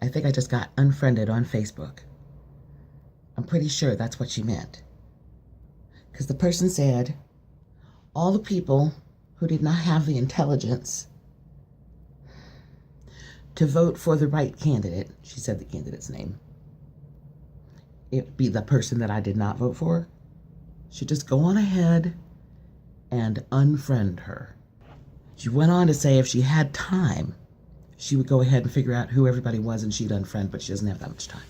I think I just got unfriended on Facebook. I'm pretty sure that's what she meant. Because the person said, all the people who did not have the intelligence to vote for the right candidate, she said the candidate's name, it be the person that I did not vote for, should just go on ahead and unfriend her. She went on to say if she had time, she would go ahead and figure out who everybody was and she'd unfriend, but she doesn't have that much time.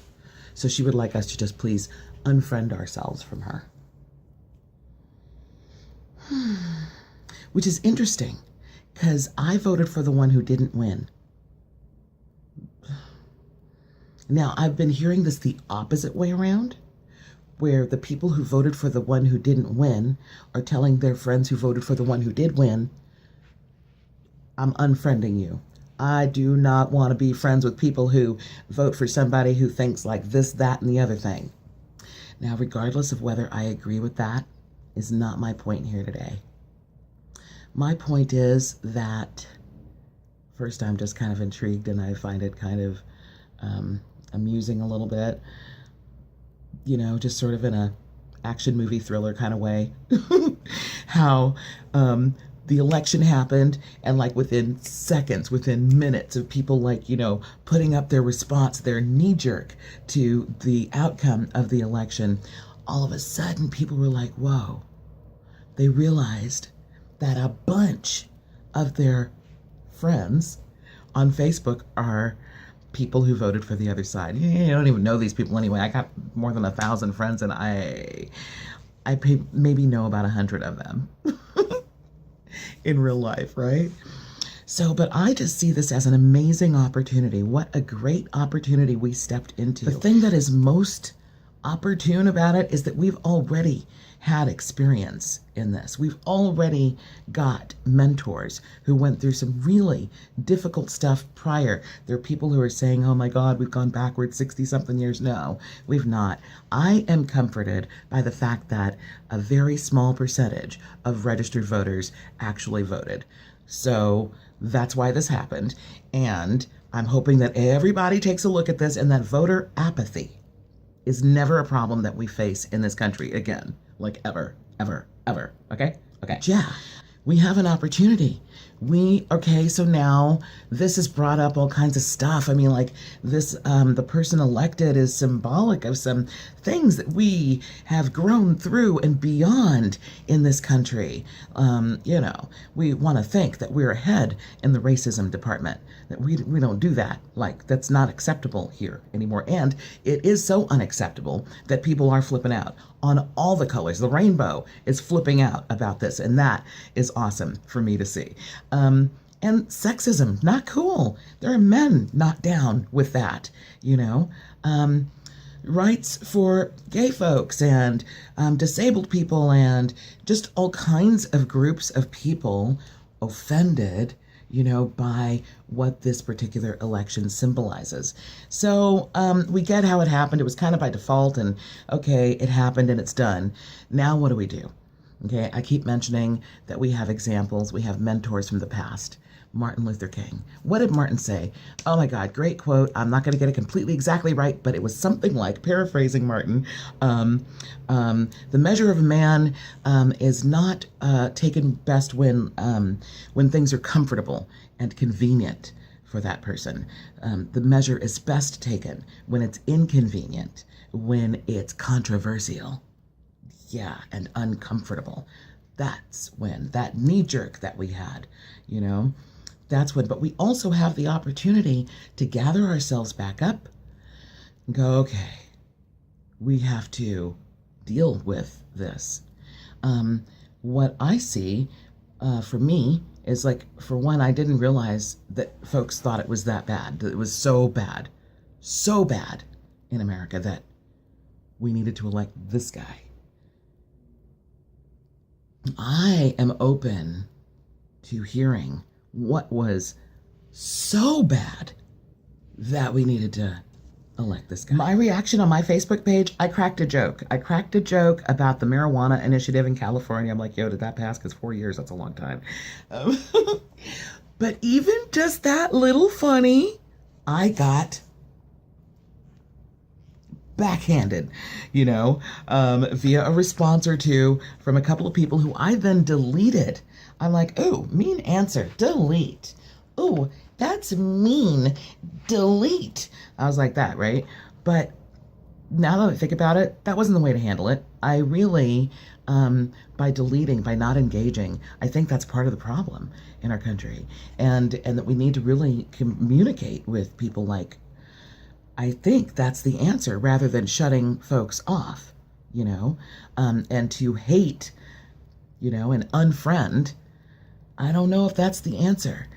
So she would like us to just please unfriend ourselves from her. Which is interesting, because I voted for the one who didn't win. Now, I've been hearing this the opposite way around, where the people who voted for the one who didn't win are telling their friends who voted for the one who did win, I'm unfriending you. I do not want to be friends with people who vote for somebody who thinks like this, that, and the other thing. Now, regardless of whether I agree with that, is not my point here today. My point is that, first, I'm just kind of intrigued and I find it kind of amusing a little bit, you know, just sort of in a action movie thriller kind of way, how the election happened and like within seconds, within minutes of people like, you know, putting up their response, their knee jerk to the outcome of the election, all of a sudden people were like, whoa, they realized that a bunch of their friends on Facebook are people who voted for the other side. I don't even know these people anyway. I got more than 1,000 friends and I maybe know about 100 of them in real life, right? So, but I just see this as an amazing opportunity. What a great opportunity we stepped into. The thing that is most opportune about it is that we've already had experience in this. We've already got mentors who went through some really difficult stuff prior. There are people who are saying, oh my God, we've gone backwards 60 something years. No, we've not. I am comforted by the fact that a very small percentage of registered voters actually voted. So that's why this happened. And I'm hoping that everybody takes a look at this and that voter apathy is never a problem that we face in this country again. Like ever, ever, ever. Okay? Okay. Yeah. We have an opportunity. Okay, so now this has brought up all kinds of stuff. I mean, like this, the person elected is symbolic of some things that we have grown through and beyond in this country. You know, we want to think that we're ahead in the racism department, that we don't do that. Like, that's not acceptable here anymore. And it is so unacceptable that people are flipping out on all the colors. The rainbow is flipping out about this, and that is awesome for me to see. And sexism, not cool. There are men not down with that, you know. Rights for gay folks and disabled people and just all kinds of groups of people offended, you know, by what this particular election symbolizes. So we get how it happened. It was kind of by default, and okay, it happened and it's done. Now what do we do? Okay, I keep mentioning that we have examples, we have mentors from the past. Martin Luther King. What did Martin say? Oh my God, great quote. I'm not going to get it completely exactly right, but it was something like, paraphrasing Martin, the measure of a man is not taken best when things are comfortable and convenient for that person. The measure is best taken when it's inconvenient, when it's controversial. Yeah, and uncomfortable. That's when that knee jerk that we had, you know, that's when. But we also have the opportunity to gather ourselves back up and go, okay, we have to deal with this. What I see for me is like, for one, I didn't realize that folks thought it was that bad, that it was so bad in America that we needed to elect this guy. I am open to hearing what was so bad that we needed to elect this guy. My reaction on my Facebook page, I cracked a joke. I cracked a joke about the marijuana initiative in California. I'm like, yo, did that pass? Because 4 years, that's a long time. But even just that little funny, I got backhanded, via a response or two from a couple of people who I then deleted. I'm like, oh, mean answer, delete. Oh, that's mean, delete. I was like that, right? But now that I think about it, that wasn't the way to handle it. I really, by deleting, by not engaging, I think that's part of the problem in our country. And that we need to really communicate with people. Like, I think that's the answer, rather than shutting folks off, and to hate, and unfriend. I don't know if that's the answer.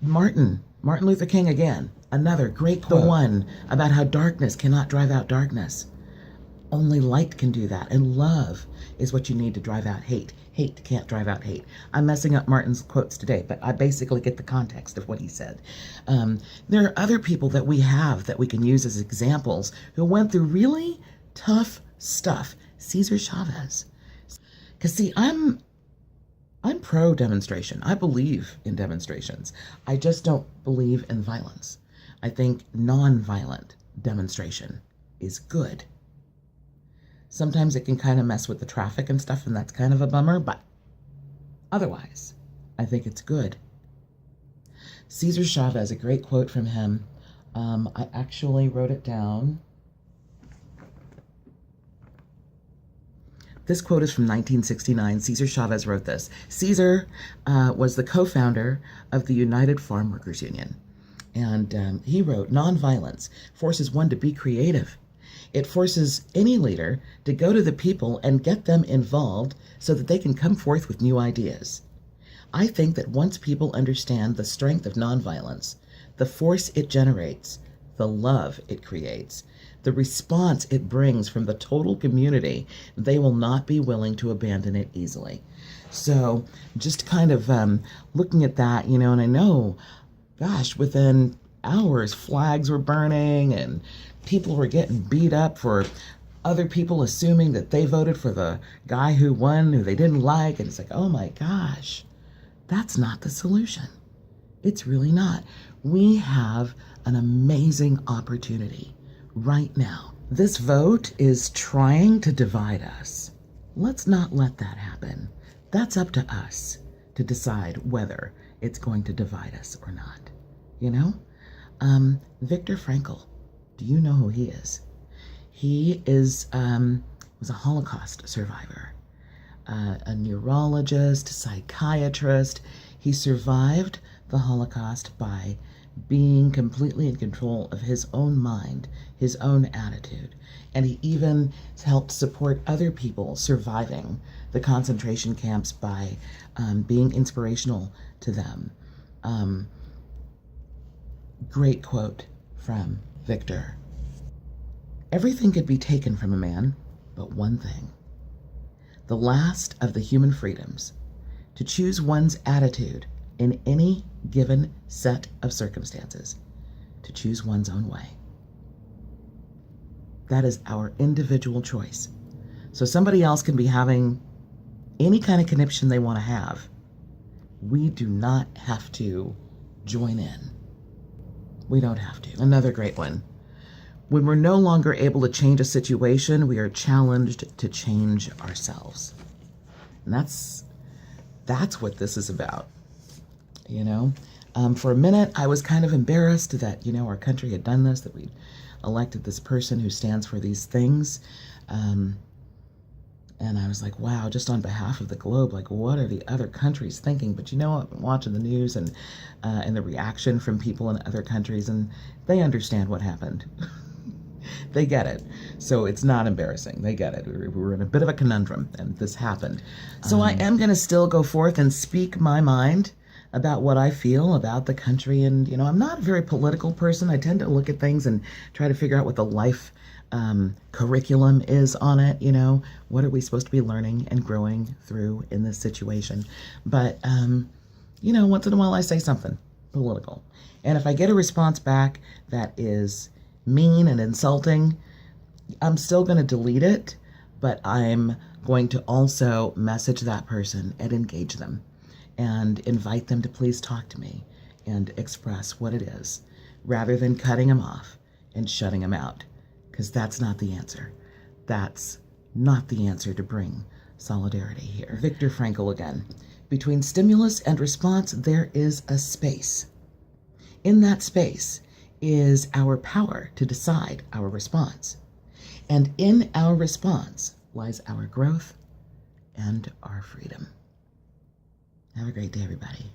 Martin Luther King again, another great quote. The one about how darkness cannot drive out darkness. Only light can do that, and love is what you need to drive out hate. Hate can't drive out hate. I'm messing up Martin's quotes today, but I basically get the context of what he said. There are other people that we have that we can use as examples who went through really tough stuff. Cesar Chavez. Because see, I'm pro-demonstration. I believe in demonstrations. I just don't believe in violence. I think non-violent demonstration is good. Sometimes it can kind of mess with the traffic and stuff, and that's kind of a bummer, but otherwise, I think it's good. Cesar Chavez, a great quote from him. I actually wrote it down. This quote is from 1969. Cesar Chavez wrote this. Cesar was the co-founder of the United Farm Workers Union. And he wrote, nonviolence forces one to be creative. It forces any leader to go to the people and get them involved so that they can come forth with new ideas. I think that once people understand the strength of nonviolence, the force it generates, the love it creates, the response it brings from the total community, they will not be willing to abandon it easily. So just kind of looking at that, and I know, gosh, within hours, flags were burning and people were getting beat up for other people assuming that they voted for the guy who won, who they didn't like. And it's like, oh my gosh, that's not the solution. It's really not. We have an amazing opportunity right now. This vote is trying to divide us. Let's not let that happen. That's up to us to decide whether it's going to divide us or not. Viktor Frankl. Do you know who he is? He was a Holocaust survivor, a neurologist, psychiatrist. He survived the Holocaust by being completely in control of his own mind, his own attitude. And he even helped support other people surviving the concentration camps by being inspirational to them. Great quote from Viktor. Everything could be taken from a man, but one thing. The last of the human freedoms, to choose one's attitude in any given set of circumstances, to choose one's own way. That is our individual choice. So somebody else can be having any kind of conniption they want to have. We do not have to join in. We don't have to. Another great one. When we're no longer able to change a situation, we are challenged to change ourselves. And that's what this is about. For a minute, I was kind of embarrassed that, our country had done this, that we elected this person who stands for these things. And I was like, wow, just on behalf of the globe, like, what are the other countries thinking? But I've been watching the news and the reaction from people in other countries, and they understand what happened. They get it. So it's not embarrassing. They get it. We were in a bit of a conundrum, and this happened. So I am going to still go forth and speak my mind about what I feel about the country. And, I'm not a very political person. I tend to look at things and try to figure out what the life curriculum is on it. What are we supposed to be learning and growing through in this situation? But, once in a while I say something political. And if I get a response back that is mean and insulting, I'm still going to delete it, but I'm going to also message that person and engage them and invite them to please talk to me and express what it is, rather than cutting them off and shutting them out. because that's not the answer. That's not the answer to bring solidarity here. Viktor Frankl again. Between stimulus and response, there is a space. In that space is our power to decide our response. And in our response lies our growth and our freedom. Have a great day, everybody.